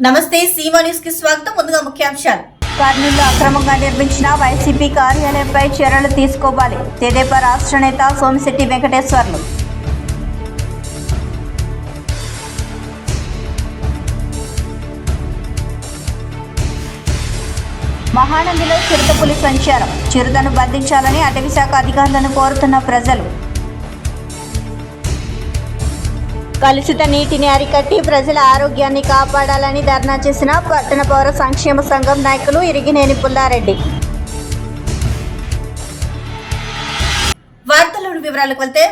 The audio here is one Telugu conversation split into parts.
నమస్తే సీమా న్యూస్ కి స్వాగతం. ముందుగా ముఖ్యాంశాలు. కర్నూలులో అక్రమంగా నిర్మించిన వైసీపీ కార్యాలయంపై చర్యలు తీసుకోవాలి. తెదేపా రాష్ట్ర నేత సోమిశెట్టి వెంకటేశ్వర్లు. మహానందిలో చిరుతపులి సంచారం. చిరుతను బంధించాలని అటవీశాఖ అధికారులను కోరుతున్న ప్రజలు. కలుషిత నీటిని అరికట్టి ప్రజల ఆరోగ్యాన్ని కాపాడాలని ధర్నా చేసిన పట్టణ పౌర సంక్షేమ సంఘం నాయకులు ఇరిగినేని పుల్లారెడ్డి. వార్తల్లోని వివరాలకు వెళ్తే,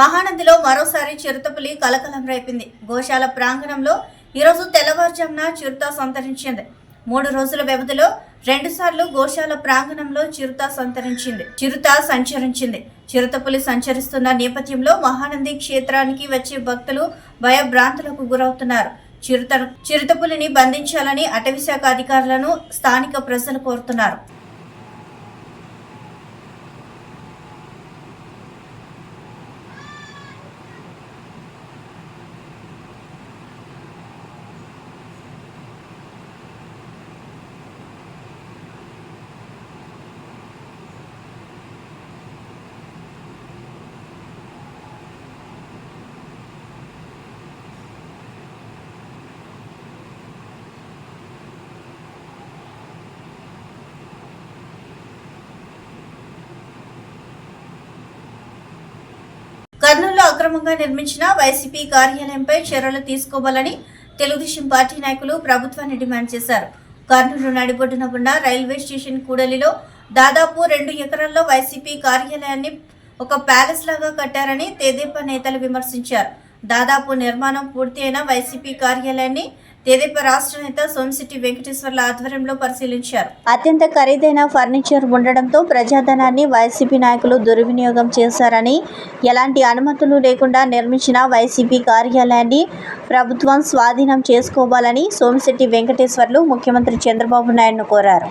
మహానందిలో మరోసారి చిరుతపులి కలకలం రేపింది. గోశాల ప్రాంగణంలో ఈరోజు తెల్లవారుజామున చిరుత సంతరించింది. 3 రోజుల వ్యవధిలో 2 సార్లు గోశాల ప్రాంగణంలో చిరుత సంచరించింది. చిరుతపులి సంచరిస్తున్న నేపథ్యంలో మహానంది క్షేత్రానికి వచ్చే భక్తులు భయభ్రాంతులకు గురవుతున్నారు. చిరుతపులిని బంధించాలని అటవీశాఖ అధికారులను స్థానిక ప్రజలు కోరుతున్నారు. కర్నూలులో అక్రమంగా నిర్మించిన వైసీపీ కార్యాలయంపై చర్యలు తీసుకోవాలని తెలుగుదేశం పార్టీ నాయకులు ప్రభుత్వాన్ని డిమాండ్ చేశారు. కర్నూలు నడిబొడ్డున ఉన్న రైల్వే స్టేషన్ కూడలిలో దాదాపు 2 ఎకరాల్లో వైసీపీ కార్యాలయాన్ని ఒక ప్యాలెస్ లాగా కట్టారని తెదేపా నేతలు విమర్శించారు. దాదాపు నిర్మాణం పూర్తి అయిన వైసీపీ కార్యాలయాన్ని తెదేపా రాష్ట్ర నేత సోమిశెట్టి వెంకటేశ్వర్ల ఆధ్వర్యంలో పరిశీలించారు. అత్యంత ఖరీదైన ఫర్నిచర్ ఉండడంతో ప్రజాధనాన్ని వైసీపీ నాయకులు దుర్వినియోగం చేశారని, ఎలాంటి అనుమతులు లేకుండా నిర్మించిన వైసీపీ కార్యాలయాన్ని ప్రభుత్వం స్వాధీనం చేసుకోవాలని సోమిశెట్టి వెంకటేశ్వర్లు ముఖ్యమంత్రి చంద్రబాబు నాయుడును కోరారు.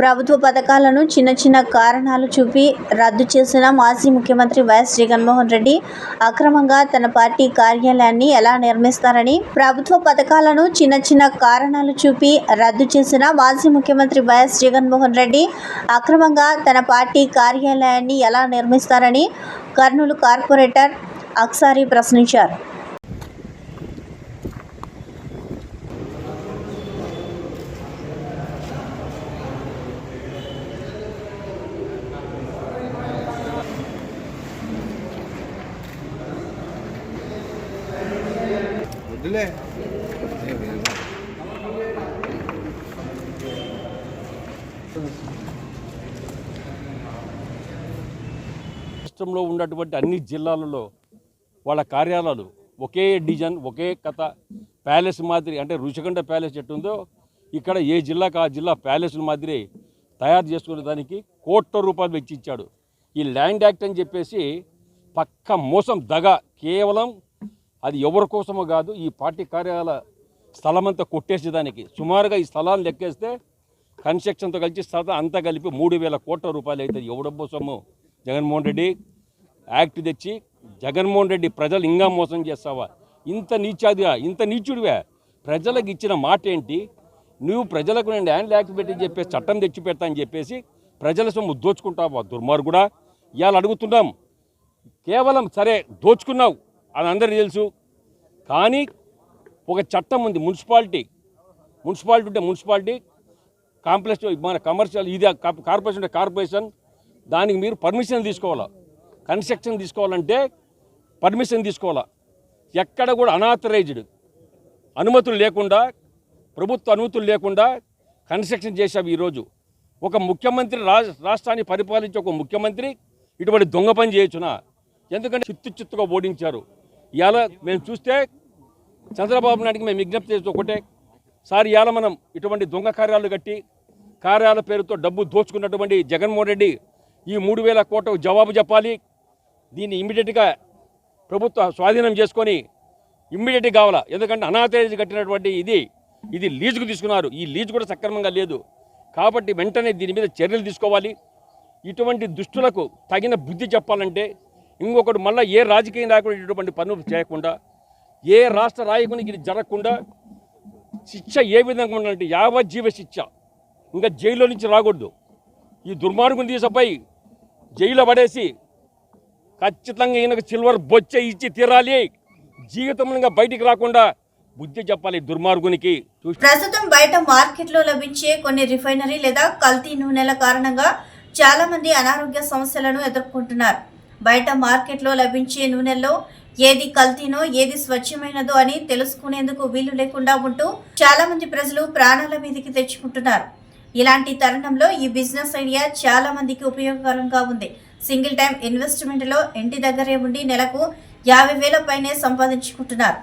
ప్రభుత్వ పథకాలను చిన్న కారణాలు చూపి రద్దు చేసిన మాజీ ముఖ్యమంత్రి వైఎస్ జగన్మోహన్ రెడ్డి అక్రమంగా తన పార్టీ కార్యాలయాన్ని ఎలా నిర్మిస్తారని, ప్రభుత్వ పథకాలను చిన్న కారణాలు చూపి రద్దు చేసిన మాజీ ముఖ్యమంత్రి వైఎస్ జగన్మోహన్ రెడ్డి అక్రమంగా తన పార్టీ కార్యాలయాన్ని ఎలా నిర్మిస్తారని కర్నూలు కార్పొరేటర్ అక్సారి ప్రశ్నించారు. రాష్ట్రంలో ఉన్నటువంటి అన్ని జిల్లాలలో వాళ్ళ కార్యాలయాలు ఒకే డిజైన్, ఒకే కథ, ప్యాలెస్ మాదిరి, అంటే రుషికొండ ప్యాలెస్ ఎట్టుందో ఇక్కడ ఏ జిల్లాకు ఆ జిల్లా ప్యాలెస్ మాదిరి తయారు చేసుకునే దానికి కోట్ల రూపాయలు వెచ్చించాడు. ఈ ల్యాండ్ యాక్ట్ అని చెప్పేసి పక్క మోసం, దగ. కేవలం అది ఎవరి కోసమో కాదు, ఈ పార్టీ కార్యాలయాల స్థలమంతా కొట్టేసేదానికి. సుమారుగా ఈ స్థలాన్ని లెక్కేస్తే కన్స్ట్రక్షన్తో కలిసి స్థలం అంతా కలిపి 3,000 కోట్ల రూపాయలు అవుతుంది. ఎవడబ్బో సొమ్ము. జగన్మోహన్ రెడ్డి యాక్ట్ తెచ్చి జగన్మోహన్ రెడ్డి ప్రజలు ఇంకా మోసం చేస్తావా? ఇంత నీచుడివే. ప్రజలకు ఇచ్చిన మాట ఏంటి? నువ్వు ప్రజలకు నేను ల్యాండ్ యాక్ట్ పెట్టి చెప్పేసి చట్టం తెచ్చి పెడతా అని చెప్పేసి ప్రజల సొమ్ము దోచుకుంటావా? దుర్మార్గుడా. ఇవాళ అడుగుతున్నాం, కేవలం సరే దోచుకున్నావు అని అందరికీ తెలుసు, కానీ ఒక చట్టం ఉంది. మున్సిపాలిటీ ఉంటే మున్సిపాలిటీ కాంప్లెక్స్, మన కమర్షియల్ ఇది కార్పొరేషన్ ఉంటే కార్పొరేషన్, దానికి మీరు పర్మిషన్ తీసుకోవాలా. కన్స్ట్రక్షన్ తీసుకోవాలంటే పర్మిషన్ తీసుకోవాలా. ఎక్కడ కూడా అనాథరైజ్డ్, అనుమతులు లేకుండా, ప్రభుత్వ అనుమతులు లేకుండా కన్స్ట్రక్షన్ చేశావు. ఈరోజు ఒక ముఖ్యమంత్రి, రాష్ట్రాన్ని పరిపాలించే ఒక ముఖ్యమంత్రి ఇటువంటి దొంగ పని చేయొచ్చునా? ఎందుకంటే చిత్తుగా ఓడించారు. ఇవాళ మేము చూస్తే చంద్రబాబు నాయుడికి మేము విజ్ఞప్తి చేస్తూ ఒకటే, సార్ ఇవాళ మనం ఇటువంటి దొంగ కార్యాలు కట్టి కార్యాల పేరుతో డబ్బు దోచుకున్నటువంటి జగన్మోహన్ రెడ్డి ఈ 3,000 కోట్లకు జవాబు చెప్పాలి. దీన్ని ఇమ్మీడియట్గా ప్రభుత్వ స్వాధీనం చేసుకొని ఇమ్మీడియట్గా కావాలా. ఎందుకంటే అనాథరైజ్ కట్టినటువంటి ఇది లీజుకు తీసుకున్నారు. ఈ లీజు కూడా సక్రమంగా లేదు. కాబట్టి వెంటనే దీని మీద చర్యలు తీసుకోవాలి. ఇటువంటి దుష్టులకు తగిన బుద్ధి చెప్పాలంటే ఇంకొకటి మళ్ళీ ఏ రాజకీయ నాయకుడు ఇటువంటి పనులు చేయకుండా, ఏ రాష్ట్ర నాయకునికి ఇది జరగకుండా శిక్ష ఏ విధంగా ఉండాలంటే యావజ్జీవ శిక్ష, ఇంకా జైల్లో నుంచి రాకూడదు. ఈ దుర్మార్గుని తీసుకుపోయి జైల్లో పడేసి ఖచ్చితంగా ఈయనకు సిల్వర్ బొచ్చ ఇచ్చి తీరాలి. జీవితంలో ఇంకా బయటికి రాకుండా బుద్ధి చెప్పాలి దుర్మార్గునికి. ప్రస్తుతం బయట మార్కెట్లో లభించే కొన్ని రిఫైనరీ లేదా కల్తీ నూనెల కారణంగా చాలా మంది అనారోగ్య సమస్యలను ఎదుర్కొంటున్నారు. బయట మార్కెట్లో లభించే నూనెల్లో ఏది కల్తీనో ఏది స్వచ్ఛమైనదో అని తెలుసుకునేందుకు వీలు లేకుండా ఉంటూ చాలా మంది ప్రజలు ప్రాణాల మీదకి తెచ్చుకుంటున్నారు. ఇలాంటి తరుణంలో ఈ బిజినెస్ ఐడియా చాలా మందికి ఉపయోగకరంగా ఉంది. సింగిల్ టైం ఇన్వెస్ట్మెంట్ లో ఇంటి దగ్గరే ఉండి నెలకు 50,000 పైనే సంపాదించుకుంటున్నారు.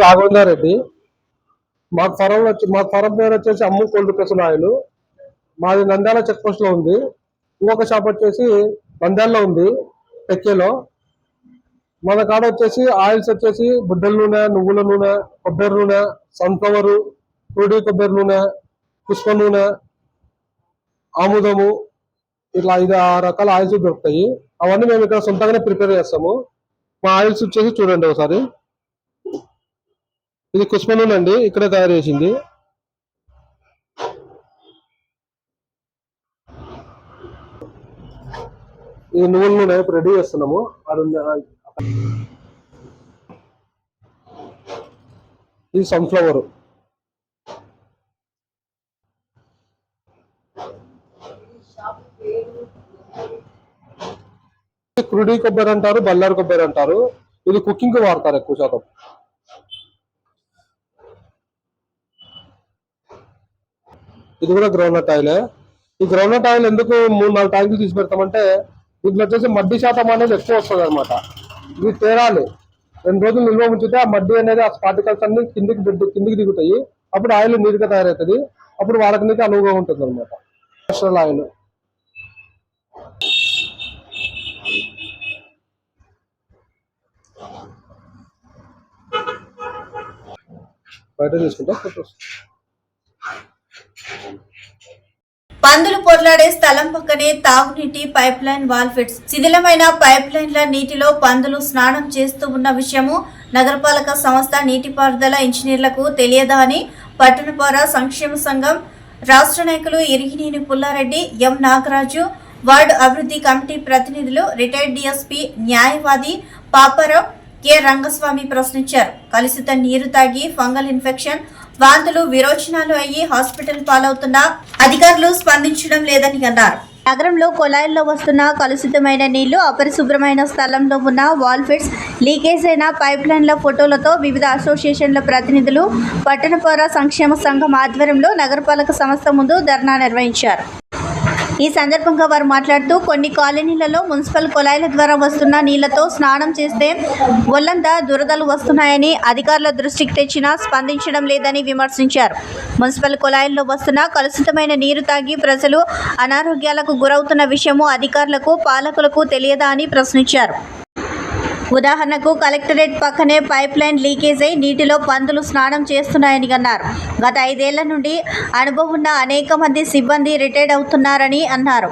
రాఘవేంద్రారెడ్డి. మాకు ఫారం పేరు వచ్చేసి అమ్ము కోల్డ్ ప్రెస్డ్ ఆయిల్. మాది నంద్యాల చెక్ పోస్ట్ లో ఉంది. ఇంకొక షాప్ వచ్చేసి నంద్యాలలో ఉంది, టెక్కేలో. మన కాడ వచ్చేసి ఆయిల్స్ వచ్చేసి బుడ్డల నూనె, నువ్వుల నూనె, కొబ్బరి నూనె, సన్ఫ్లవర్, టూడీ కొబ్బరి నూనె, పుష్ప నూనె, ఆముదము, ఇట్లా 5-6 రకాల ఆయిల్స్ దొరుకుతాయి. అవన్నీ మేము ఇక్కడ సొంతంగానే ప్రిపేర్ చేస్తాము. మా ఆయిల్స్ వచ్చేసి చూడండి ఒకసారి. ఇది పుష్ప నూనె అండి, ఇక్కడే తయారు చేసింది. ఈ నువ్వుల నూనె ఇప్పుడు రెడీ చేస్తున్నాము. ఇది సన్ఫ్లవర్. క్రూడీ కొబ్బరి అంటారు, బల్లారి కొబ్బరి అంటారు. ఇది కుకింగ్ కి వాడతారు ఎక్కువ శాతం. ఇది కూడా గ్రౌండ్నట్ ఆయిలే. ఈ గ్రౌండ్నట్ ఆయిల్ ఎందుకు 3-4 ట్యాంకులు తీసి పెడతామంటే దీంట్లో వచ్చేసి మడ్డి శాతం అనేది ఎక్కువ వస్తుంది అనమాట. ఇది తేరాలి 2 రోజులు నిల్వ ఉంచితే ఆ మడ్డి అనేది, ఆ పార్టికల్స్ అన్ని కిందికి దిగుతాయి. అప్పుడు ఆయిల్ నీట్గా తయారవుతుంది. అప్పుడు వాడకనికి అనువుగా ఉంటుంది అనమాట. Natural oil. బయట తీసుకుంటా ఫోటోస్. పందులు పొర్లాడే స్థలం పక్కనే తాగునీటి పైప్ లైన్ వాల్ ఫిట్స్. శిథిలమైన పైప్ లైన్ల నీటిలో పందులు స్నానం చేస్తూ ఉన్న విషయము నగరపాలక సంస్థ నీటిపారుదల ఇంజనీర్లకు తెలియదా అని పట్టణపౌర సంక్షేమ సంఘం రాష్ట్ర నాయకులు ఇరిగినేని పుల్లారెడ్డి, ఎం నాగరాజు, వార్డు అభివృద్ధి కమిటీ ప్రతినిధులు, రిటైర్డ్ డిఎస్పీ న్యాయవాది పాపారావు, కె రంగస్వామి ప్రశ్నించారు. కలుషిత నీరు తాగి ఫంగల్ ఇన్ఫెక్షన్, వాంతులు, విరోచనాలు అయ్యి హాస్పిటల్ పాలవుతున్న అధికారులు స్పందించడం లేదని అన్నారు. నగరంలో కొలాయిల్లో వస్తున్న కలుషితమైన నీళ్లు, అపరిశుభ్రమైన స్థలంలో ఉన్న వాల్ ఫిట్స్, లీకేజ్ అయిన పైప్ లైన్ల ఫోటోలతో వివిధ అసోసియేషన్ల ప్రతినిధులు పట్టణ పౌర సంక్షేమ సంఘం ఆధ్వర్యంలో నగరపాలక సంస్థ ముందు ధర్నా నిర్వహించారు. ఈ సందర్భంగా వారు మాట్లాడుతూ కొన్ని కాలనీలలో మున్సిపల్ కొలాయిల ద్వారా వస్తున్న నీళ్లతో స్నానం చేస్తే ఒళ్లంతా దురదలు వస్తున్నాయని అధికారుల దృష్టికి తెచ్చినా స్పందించడం లేదని విమర్శించారు. మున్సిపల్ కొలాయిల్లో వస్తున్న కలుషితమైన నీరు తాగి ప్రజలు అనారోగ్యాలకు గురవుతున్న విషయము అధికారులకు, పాలకులకు తెలియదా అని ప్రశ్నించారు. ఉదాహరణకు కలెక్టరేట్ పక్కనే పైప్ లైన్ లీకేజ్ అయి నీటిలో పందులు స్నానం చేస్తున్నాయని అన్నారు. గత 5 ఏళ్ల నుండి అనుభవం ఉన్న అనేక మంది సిబ్బంది రిటైర్డ్ అవుతున్నారని అన్నారు.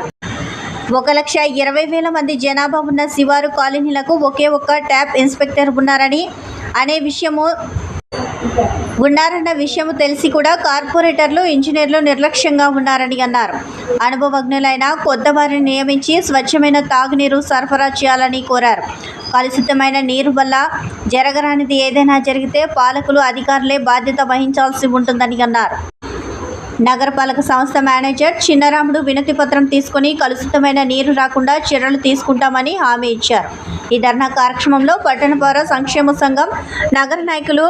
1,20,000 మంది జనాభా ఉన్న శివారు కాలనీలకు ఒకే ఒక్క ట్యాప్ ఇన్స్పెక్టర్ ఉన్నారన్న విషయము తెలిసి కూడా కార్పొరేటర్లు, ఇంజనీర్లు నిర్లక్ష్యంగా ఉన్నారని అన్నారు. అనుభవజ్ఞులైన కొత్త వారిని నియమించి స్వచ్ఛమైన తాగునీరు సరఫరా చేయాలని కోరారు. కలుషితమైన నీరు వల్ల జరగరానిది ఏదైనా జరిగితే పాలకులు, అధికారులే బాధ్యత వహించాల్సి ఉంటుందని అన్నారు. నగరపాలక సంస్థ మేనేజర్ చిన్నరాముడు వినతి పత్రం తీసుకుని కలుషితమైన నీరు రాకుండా చర్యలు తీసుకుంటామని హామీ ఇచ్చారు. ఈ ధర్నా కార్యక్రమంలో పట్టణ పౌర సంక్షేమ సంఘం నగర నాయకులు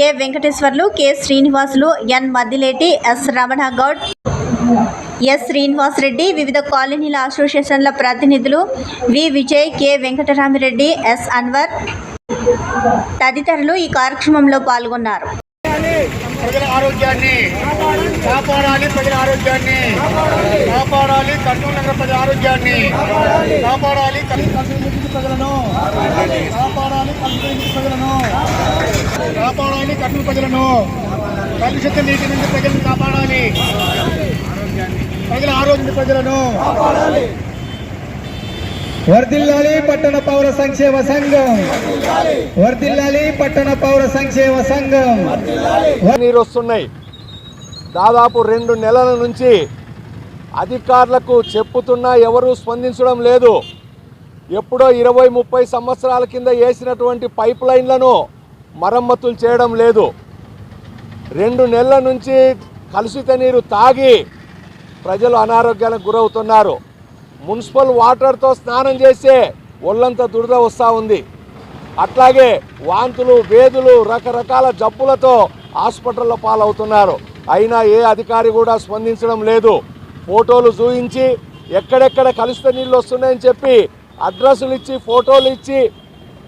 ఏ వెంకటేశ్వర్లు, కె శ్రీనివాసులు, ఎన్ మద్దిలేటి, ఎస్ రమణ గౌడ్, ఎస్ శ్రీనివాస్ రెడ్డి, వివిధ కాలనీల అసోసియేషన్ల ప్రతినిధులు వి విజయ్, కె వెంకటరామిరెడ్డి, ఎస్ అన్వర్ తదితరులు ఈ కార్యక్రమంలో పాల్గొన్నారు. ప్రజల ఆరోగ్యాన్ని కాపాడాలి. ప్రజల ఆరోగ్యాన్ని కాపాడాలి. కర్నూలు నగర ప్రజల ఆరోగ్యాన్ని కాపాడాలి. ప్రజలను కాపాడాలి. కాపాడాలి. కర్నూలు ప్రజలను కలుషిత నీటి నుంచి ప్రజలను కాపాడాలి. ప్రజల ఆరోగ్య ప్రజలను వర్ధిల్లాలి పట్టణ పౌర సంక్షేమ సంఘం. వర్ధిల్లాలి పట్టణ పౌర సంక్షేమ సంఘం. నీరు వస్తున్నాయి. దాదాపు 2 నెలల నుంచి అధికారులకు చెప్పుతున్నా ఎవరూ స్పందించడం లేదు. ఎప్పుడో 20-30 సంవత్సరాల కింద వేసినటువంటి పైప్ లైన్లను మరమ్మతులు చేయడం లేదు. 2 నెలల నుంచి కలుషిత నీరు తాగి ప్రజలు అనారోగ్యానికి గురవుతున్నారు. మున్సిపల్ వాటర్తో స్నానం చేస్తే ఒళ్ళంతా దురద వస్తూ ఉంది. అట్లాగే వాంతులు, వేదులు, రకరకాల జబ్బులతో హాస్పిటల్లో పాలవుతున్నారు. అయినా ఏ అధికారి కూడా స్పందించడం లేదు. ఫోటోలు చూపించి ఎక్కడెక్కడ కలుషిత నీళ్ళు వస్తున్నాయని చెప్పి అడ్రస్సులు ఇచ్చి ఫోటోలు ఇచ్చి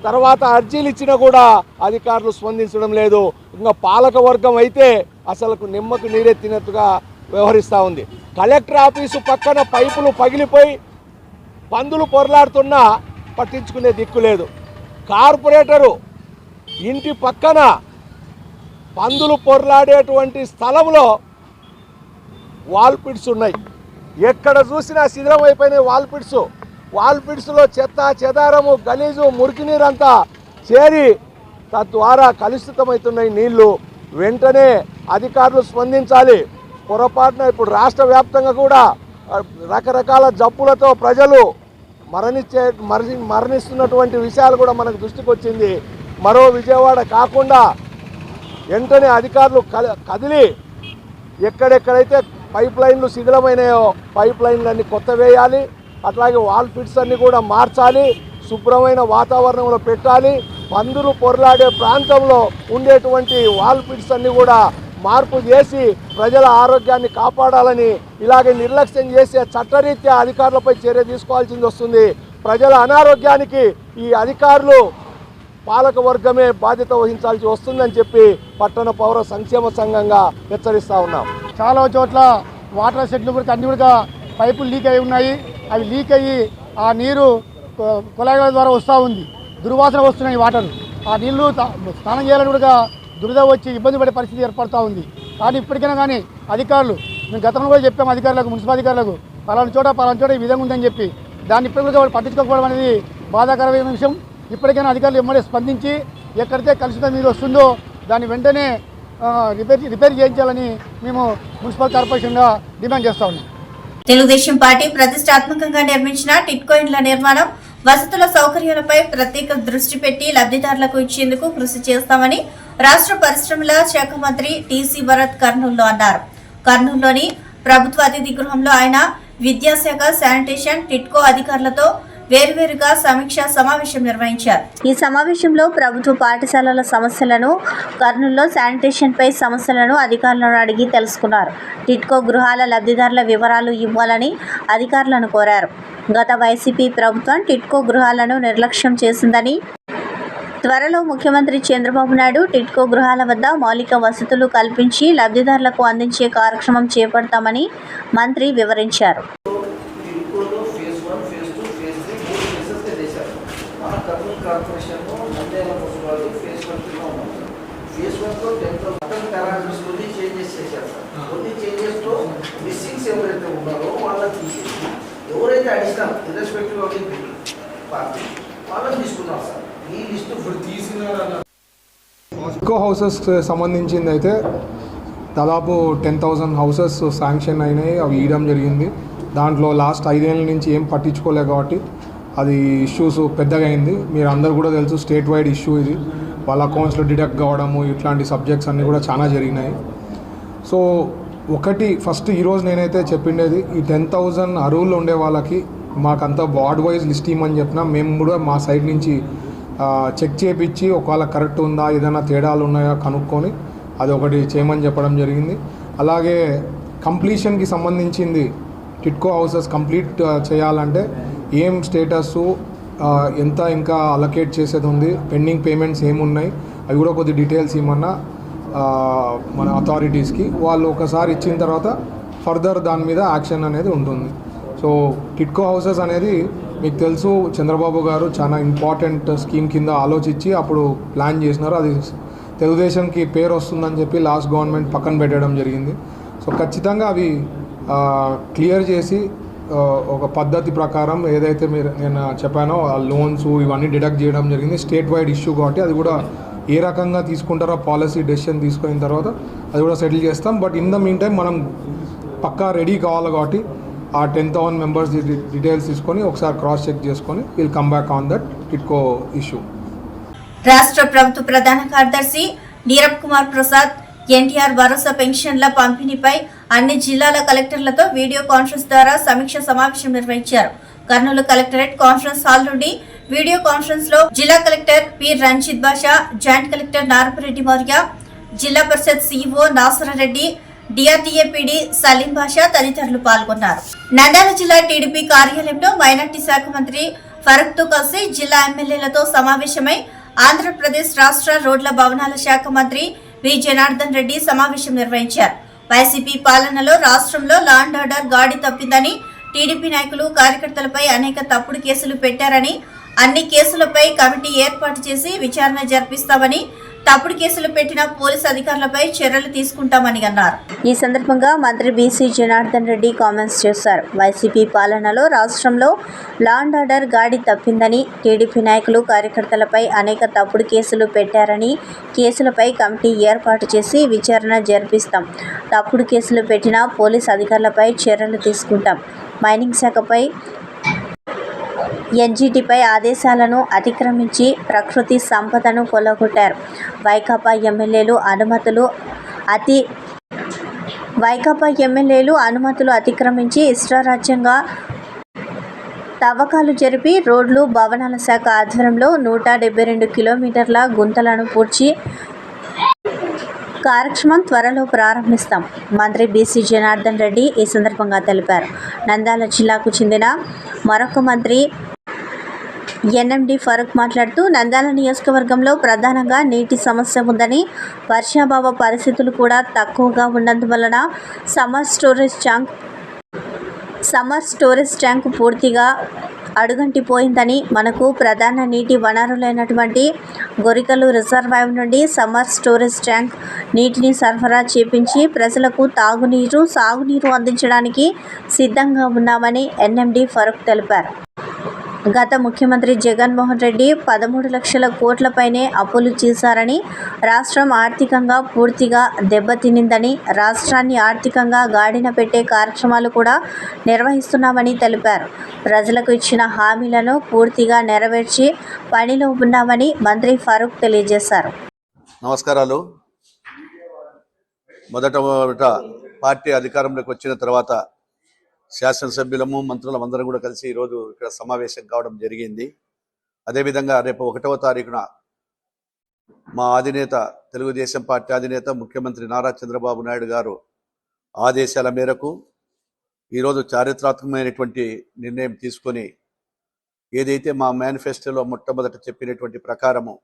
తర్వాత అర్జీలు ఇచ్చినా కూడా అధికారులు స్పందించడం లేదు. ఇంకా పాలక వర్గం అయితే అసలు నిమ్మకు నీరెత్తినట్టుగా వ్యవహరిస్తూ ఉంది. కలెక్టర్ ఆఫీసు పక్కన పైపులు పగిలిపోయి పందులు పొరలాడుతున్నా పట్టించుకునే దిక్కు లేదు. కార్పొరేటరు ఇంటి పక్కన పందులు పొరలాడేటువంటి స్థలంలో వాల్పిడ్స్ ఉన్నాయి. ఎక్కడ చూసినా శిథిలమైపోయినాయి వాల్పిడ్స్లో చెత్త చెదారము, గలీజు, మురికి నీరంతా చేరి తద్వారా కలుషితమవుతున్నాయి నీళ్లు. వెంటనే అధికారులు స్పందించాలి. పొరపాటున ఇప్పుడు రాష్ట్ర వ్యాప్తంగా కూడా రకరకాల జబ్బులతో ప్రజలు మరణిస్తున్నటువంటి విషయాలు కూడా మనకు దృష్టికి వచ్చింది. మరో విజయవాడ కాకుండా వెంటనే అధికారులు కదిలి ఎక్కడెక్కడైతే పైప్ లైన్లు శిథిలమైనాయో పైప్ లైన్లన్నీ కొత్త వేయాలి. అట్లాగే వాల్ ఫిట్స్ అన్నీ కూడా మార్చాలి. శుభ్రమైన వాతావరణంలో పెట్టాలి. పందులు పొరలాడే ప్రాంతంలో ఉండేటువంటి వాల్ ఫిట్స్ అన్నీ కూడా మార్పు చేసి ప్రజల ఆరోగ్యాన్ని కాపాడాలని, ఇలాగే నిర్లక్ష్యం చేసే చట్టరీత్యా అధికారులపై చర్య తీసుకోవాల్సింది వస్తుంది. ప్రజల అనారోగ్యానికి ఈ అధికారులు పాలక వర్గమే బాధ్యత వహించాల్సి వస్తుందని చెప్పి పట్టణ పౌర సంక్షేమ సంఘంగా హెచ్చరిస్తూ ఉన్నాం. చాలా చోట్ల వాటర్ షెడ్లు కూడా అన్ని కూడా పైపులు లీక్ అయి ఉన్నాయి. అవి లీక్ అయ్యి ఆ నీరు కుళాయిల ద్వారా వస్తూ ఉంది. దుర్వాసన వస్తున్నాయి వాటర్. ఆ నీళ్లు స్నానం చేయాలని కూడా దురద వచ్చి ఇబ్బంది పడే పరిస్థితి ఏర్పడుతూ ఉంది. కానీ ఇప్పటికైనా కానీ అధికారులు, మేము గతంలో కూడా చెప్పాము అధికారులకు, మున్సిపల్ అధికారులకు, పలానా చోట ఈ విధంగా ఉందని చెప్పి దాన్ని ఇప్పటికీ వాళ్ళు పట్టించుకోకపోవడం అనేది బాధాకరమైన విషయం. ఇప్పటికైనా అధికారులు ఎమ్మడే స్పందించి ఎక్కడితే కలుషిత నీరు వస్తుందో దాన్ని వెంటనే రిపేర్ చేయించాలని మేము మున్సిపల్ కార్పొరేషన్గా డిమాండ్ చేస్తూ ఉన్నాం. తెలుగుదేశం పార్టీ ప్రతిష్టాత్మకంగా నిర్మించిన టిట్కో ఇండ్ల నిర్మాణం, వసతుల సౌకర్యాలపై ప్రత్యేక దృష్టి పెట్టి లబ్ధిదారులకు ఇచ్చేందుకు కృషి చేస్తామని రాష్ట్ర పరిశ్రమల శాఖ మంత్రి టీసీ భరత్ కర్నూలులో అన్నారు. కర్నూలులోని ప్రభుత్వ అతిథి గృహంలో ఆయన విద్యాశాఖ, శానిటేషన్, టిట్కో అధికారులతో వేర్వేరుగా సమీక్షా సమావేశం నిర్వహించారు. ఈ సమావేశంలో ప్రభుత్వ పాఠశాలల సమస్యలను, కర్నూలులో శానిటేషన్ పై సమస్యలను అధికారులను అడిగి తెలుసుకున్నారు. టిట్కో గృహాల లబ్ధిదారుల వివరాలు ఇవ్వాలని అధికారులను కోరారు. గత వైసీపీ ప్రభుత్వం టిట్కో గృహాలను నిర్లక్ష్యం చేసిందని, త్వరలో ముఖ్యమంత్రి చంద్రబాబు నాయుడు టిట్కో గృహాల వద్ద మౌలిక వసతులు కల్పించి లబ్ధిదారులకు అందించే కార్యక్రమం చేపడతామని మంత్రి వివరించారు. ఎవరైతే additional irrespective of the party వాళ్ళని తీసుకున్నారు సార్. ఈ లిస్ట్ ఇప్పుడు తీసిన టిట్కో హౌసెస్ సంబంధించింది అయితే దాదాపు 10,000 హౌసెస్ శాంక్షన్ అయినాయి. అవి ఇవ్వడం జరిగింది. దాంట్లో లాస్ట్ 5 ఏళ్ళ నుంచి ఏం పట్టించుకోలేదు కాబట్టి అది ఇష్యూస్ పెద్దగా అయింది. మీరు అందరు కూడా తెలుసు, స్టేట్ వైడ్ ఇష్యూ ఇది. వాళ్ళ అకౌంట్స్లో డిడక్ట్ కావడము, ఇట్లాంటి సబ్జెక్ట్స్ అన్నీ కూడా చాలా జరిగినాయి. సో ఫస్ట్ ఈరోజు నేనైతే చెప్పిండేది, ఈ 10,000 అరువులు ఉండే వాళ్ళకి మాకంతా వార్డ్ వైజ్ లిస్ట్ ఇవ్వమని చెప్పినా మేము కూడా మా సైడ్ నుంచి చెక్ చేయించి ఒకవేళ కరెక్ట్ ఉందా, ఏదైనా తేడాలు ఉన్నాయా కనుక్కొని అది ఒకటి చేయమని చెప్పడం జరిగింది. అలాగే కంప్లీషన్కి సంబంధించింది టిట్కో హౌసెస్ కంప్లీట్ చేయాలంటే ఏం స్టేటస్సు, ఎంత ఇంకా అలొకేట్ చేసేది ఉంది, పెండింగ్ పేమెంట్స్ ఏమున్నాయి, అవి కూడా కొద్ది డీటెయిల్స్ ఇవ్వమన్నా. మన అథారిటీస్కి. వాళ్ళు ఒకసారి ఇచ్చిన తర్వాత ఫర్దర్ దాని మీద యాక్షన్ అనేది ఉంటుంది. సో టిడ్కో హౌసెస్ అనేది మీకు తెలుసు, చంద్రబాబు గారు చాలా ఇంపార్టెంట్ స్కీమ్ కింద ఆలోచించి అప్పుడు ప్లాన్ చేసినారు. అది తెలుగుదేశంకి పేరు వస్తుందని చెప్పి లాస్ట్ గవర్నమెంట్ పక్కన పెట్టడం జరిగింది. సో ఖచ్చితంగా అవి క్లియర్ చేసి ఒక పద్ధతి ప్రకారం ఏదైతే నేను చెప్పానో ఆ లోన్స్ ఇవన్నీ డిడక్ట్ చేయడం జరిగింది. స్టేట్ వైడ్ ఇష్యూ కాబట్టి అది కూడా ఏ రకంగా తీసుకుంటారో పాలసీ డెసిషన్ తీసుకున్న తర్వాత అది కూడా సెటిల్ చేస్తాం. But in the mean time మనం పక్కా రెడీ కావాలి కాబట్టి ఆ 10,000 మెంబర్స్ డీటెయిల్స్ తీసుకొని ఒకసారి క్రాస్ చెక్ చేసుకొని will come back on that TIDCO issue. రాష్ట్ర ప్రభుత్వ ప్రధాన కార్యదర్శి నీరబ్ కుమార్ ప్రసాద్ ఎన్టీఆర్ భరోసా పెన్షన్ల పంపిణీపై అన్ని జిల్లాల కలెక్టర్లతో వీడియో కాన్ఫరెన్స్ ద్వారా సమీక్ష సమావేశం నిర్వహించారు. కర్నూలు కలెక్టరేట్ కాన్ఫరెన్స్ హాల్ నుండి వీడియో కాన్ఫరెన్స్ లో జిల్లా కలెక్టర్ పి రంజిత్ బాషా, జాయింట్ కలెక్టర్ నారపరెడ్డి మౌర్య, జిల్లా పరిషత్ సిఇఓ నాసరారెడ్డి, డిఆర్డీఏ పీడీ సలీం బాషా తదితరులు పాల్గొన్నారు. నంద్యాల జిల్లా టీడీపీ కార్యాలయంలో మైనార్టీ శాఖ మంత్రి ఫరూక్ తో కలిసి జిల్లా ఎమ్మెల్యేలతో సమావేశమై ఆంధ్రప్రదేశ్ రాష్ట్ర రోడ్ల భవనాల శాఖ మంత్రి వి జనార్దన్ రెడ్డి సమావేశం నిర్వహించారు. వైసీపీ పాలనలో రాష్ట్రంలో లా అండ్ ఆర్డర్ గాడి తప్పిందని, టీడీపీ నాయకులు కార్యకర్తలపై అనేక తప్పుడు కేసులు పెట్టారని, అన్ని కేసులపై కమిటీ ఏర్పాటు చేసి విచారణ జరిపిస్తామని, తప్పుడు కేసులు పెట్టిన పోలీసు అధికారులపై చర్యలు తీసుకుంటామని అన్నారు. ఈ సందర్భంగా మంత్రి బీసీ జనార్దన్ రెడ్డి కామెంట్స్ చేశారు. వైసీపీ పాలనలో రాష్ట్రంలో లా అండ్ ఆర్డర్ గాడి తప్పిందని, టీడీపీ నాయకులు కార్యకర్తలపై అనేక తప్పుడు కేసులు పెట్టారని, కేసులపై కమిటీ ఏర్పాటు చేసి విచారణ జరిపిస్తాం, తప్పుడు కేసులు పెట్టిన పోలీసు అధికారులపై చర్యలు తీసుకుంటాం, మైనింగ్ శాఖపై ఎన్జీటీపై ఆదేశాలను అతిక్రమించి ప్రకృతి సంపదను కొల్లగొట్టారు. వైకాపా ఎమ్మెల్యేలు అనుమతులు అతిక్రమించి ఇష్టారాజ్యంగా తవ్వకాలు జరిపి రోడ్లు భవనాల శాఖ ఆధ్వర్యంలో 172 కిలోమీటర్ల గుంతలను పూడ్చి కార్యక్రమం త్వరలో ప్రారంభిస్తాం. మంత్రి బీసీ జనార్దన్ రెడ్డి ఈ సందర్భంగా తెలిపారు. నంద్యాల జిల్లాకు చెందిన మరొక మంత్రి ఎన్ఎండి ఫరూక్ మాట్లాడుతూ, నంద్యాల నియోజకవర్గంలో ప్రధానంగా నీటి సమస్య ఉందని, వర్షాభావ పరిస్థితులు కూడా తక్కువగా ఉన్నందువలన సమ్మర్ స్టోరేజ్ ట్యాంక్ పూర్తిగా అడుగంటిపోయిందని, మనకు ప్రధాన నీటి వనరులైనటువంటి గొరికలు రిజర్వాయర్ నుండి సమ్మర్ స్టోరేజ్ ట్యాంక్ నీటిని సరఫరా చేపించి ప్రజలకు తాగునీరు, సాగునీరు అందించడానికి సిద్ధంగా ఉన్నామని ఎన్ఎండి ఫరూక్ తెలిపారు. గత ముఖ్యమంత్రి జగన్మోహన్ రెడ్డి 13 లక్షల కోట్లపైనే అప్పులు చేశారని, రాష్ట్రం ఆర్థికంగా పూర్తిగా దెబ్బతినిందని, రాష్ట్రాన్ని ఆర్థికంగా గాడిన పెట్టే కార్యక్రమాలు కూడా నిర్వహిస్తున్నామని తెలిపారు. ప్రజలకు ఇచ్చిన హామీలను పూర్తిగా నెరవేర్చి పనిలో ఉన్నామని మంత్రి ఫరూక్ తెలియజేశారు. నమస్కారాలు. మొదట పార్టీ అధికారంలోకి వచ్చిన తర్వాత శాసనసభ్యులము మంత్రులం అందరం కూడా కలిసి ఈరోజు ఇక్కడ సమావేశం కావడం జరిగింది. అదేవిధంగా రేపు 1వ తారీఖున మా అధినేత, తెలుగుదేశం పార్టీ అధినేత ముఖ్యమంత్రి నారా చంద్రబాబు నాయుడు గారు ఆదేశాల మేరకు ఈరోజు చారిత్రాత్మకమైనటువంటి నిర్ణయం తీసుకొని, ఏదైతే మా మేనిఫెస్టోలో మొట్టమొదట చెప్పినటువంటి ప్రకారము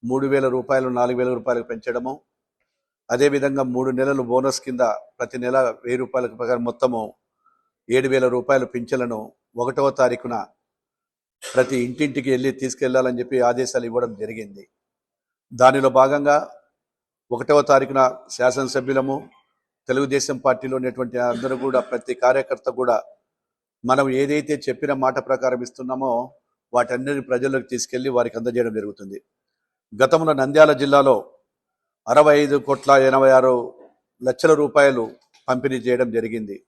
3,000 రూపాయలు 4,000 రూపాయలకు పెంచడము, అదేవిధంగా 3 నెలలు బోనస్ కింద ప్రతి నెల 1,000 రూపాయలకు ప్రకారం మొత్తము 7,000 రూపాయల పింఛన్లను 1వ తారీఖున ప్రతి ఇంటింటికి వెళ్ళి తీసుకెళ్లాలని చెప్పి ఆదేశాలు ఇవ్వడం జరిగింది. దానిలో భాగంగా 1వ తారీఖున శాసనసభ్యులము, తెలుగుదేశం పార్టీలో ఉన్నటువంటి అందరూ కూడా, ప్రతి కార్యకర్త కూడా మనం ఏదైతే చెప్పిన మాట ప్రకారం ఇస్తున్నామో వాటన్నిటిని ప్రజల్లోకి తీసుకెళ్లి వారికి అందజేయడం జరుగుతుంది. గతంలో నంద్యాల జిల్లాలో 65,86 రూపాయలు పంపిణీ చేయడం జరిగింది.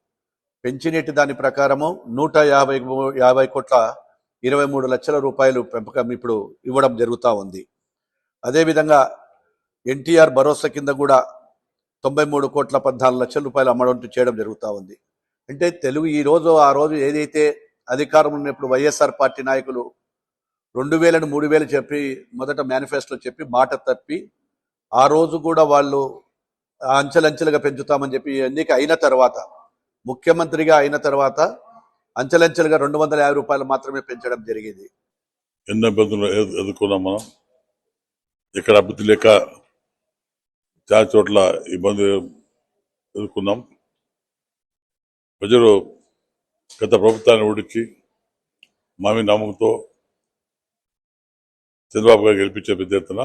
పెంచినట్టు దాని ప్రకారము 150,23 రూపాయలు పెంపకం ఇప్పుడు ఇవ్వడం జరుగుతూ ఉంది. అదేవిధంగా ఎన్టీఆర్ భరోసా కింద కూడా 93,14 రూపాయలు అమౌంట్ చేయడం జరుగుతూ ఉంది. అంటే ఆ రోజు ఏదైతే అధికారం ఉన్నప్పుడు వైఎస్ఆర్ పార్టీ నాయకులు 2,000ను 3,000 చెప్పి మొదట మేనిఫెస్టో చెప్పి మాట తప్పి, ఆ రోజు కూడా వాళ్ళు అంచెలంచెలుగా పెంచుతామని చెప్పి ఎన్నిక అయిన తర్వాత, ముఖ్యమంత్రిగా అయిన తర్వాత అంచెలంచెలుగా 250 రూపాయలు మాత్రమే పెంచడం జరిగింది. ఎన్నో ఇబ్బందులు ఎదుర్కొన్నాం మనం. ఇక్కడ అభివృద్ధి లేక చాలా చోట్ల ఇబ్బంది ఎదుర్కొన్నాం. ప్రజలు గత ప్రభుత్వాన్ని ఓడించి మా మీద నమ్మకంతో చంద్రబాబు గారు గెలిపించే పెద్ద ఎత్తున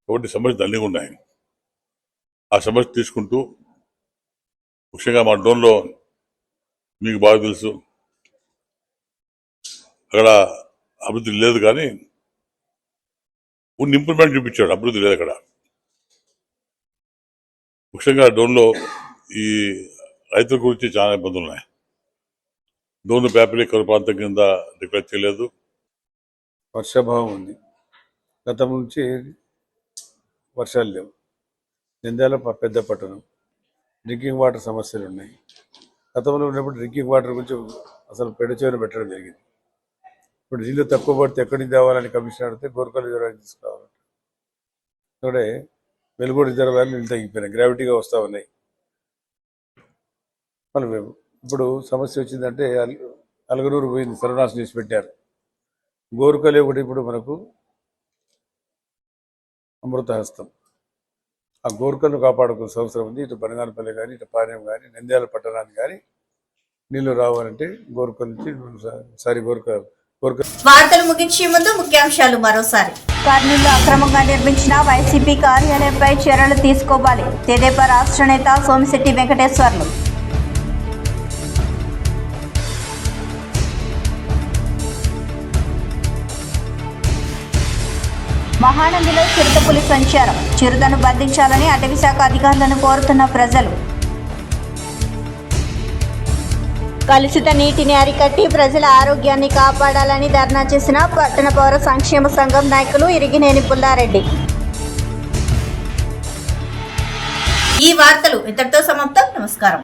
కాబట్టి సమస్యలు అన్నీ ఉన్నాయి. ఆ సమస్య తీసుకుంటూ ముఖ్యంగా మా డోన్లో మీకు బాగా తెలుసు, అక్కడ అభివృద్ధి లేదు, కానీ కొన్ని ఇంప్రూవ్మెంట్ చూపించాడు, అభివృద్ధి లేదు అక్కడ. ముఖ్యంగా డోన్లో ఈ రైతుల గురించి చాలా ఇబ్బందులు ఉన్నాయి. డోన్ పేపరీ కరువు ప్రాంతం కింద డిక్లేర్ చేయలేదు. వర్షాభావం ఉంది. గతం నుంచి వర్షాలు లేవు. నంద్యాల పెద్ద పట్టణం, డ్రింకింగ్ వాటర్ సమస్యలు ఉన్నాయి. గతంలో ఉన్నప్పుడు డ్రింకింగ్ వాటర్ గురించి అసలు పెడచేరు పెట్టడం జరిగింది. ఇప్పుడు నీళ్ళు తక్కువ పడితే ఎక్కడి నుంచి తేవాలని కమిషన్ అడిగితే గోర్కల్ రిజర్వాయర్ తీసుకురావాలి. ఇక్కడే వెలుగోడు రిజర్వాయర్లు నీళ్ళు తగ్గిపోయినాయి, గ్రావిటీగా వస్తూ ఉన్నాయి. మళ్ళీ మేము ఇప్పుడు సమస్య వచ్చిందంటే అలగనూరు పోయింది, సర్వనాశనం చేసి పెట్టారు. గోరుకలి ఒకటి ఇప్పుడు మనకు అమృతహస్తం. ఆ గోరుకలను కాపాడుకోవాల్సిన అవసరం ఉంది. ఇటు బనగానపల్లి కానీ, ఇటు పానెం కానీ, నంద్యాల పట్టణానికి కానీ నీళ్లు రావాలంటే గోరుకల్ నుంచి వార్తలు ముగించే ముందు ముఖ్యాంశాలు మరోసారి. కర్నూలులో అక్రమంగా నిర్మించిన వైసీపీ కార్యాలయంపై చర్యలు తీసుకోవాలి. తెదేపా రాష్ట్ర నేత సోమిశెట్టి వెంకటేశ్వర్లు. మహానందిలో చిరుతపులి సంచారం, చిరుతను బంధించాలని అటవీశాఖ అధికారులను కోరుతున్న ప్రజలు. కలుషిత నీటిని అరికట్టి ప్రజల ఆరోగ్యాన్ని కాపాడాలని ధర్నా చేసిన పట్టణ పౌర సంక్షేమ సంఘం నాయకులు ఇరిగినేని పుల్లారెడ్డి. ఈ వార్తలు ఇంతటితో సమాప్తం. నమస్కారం.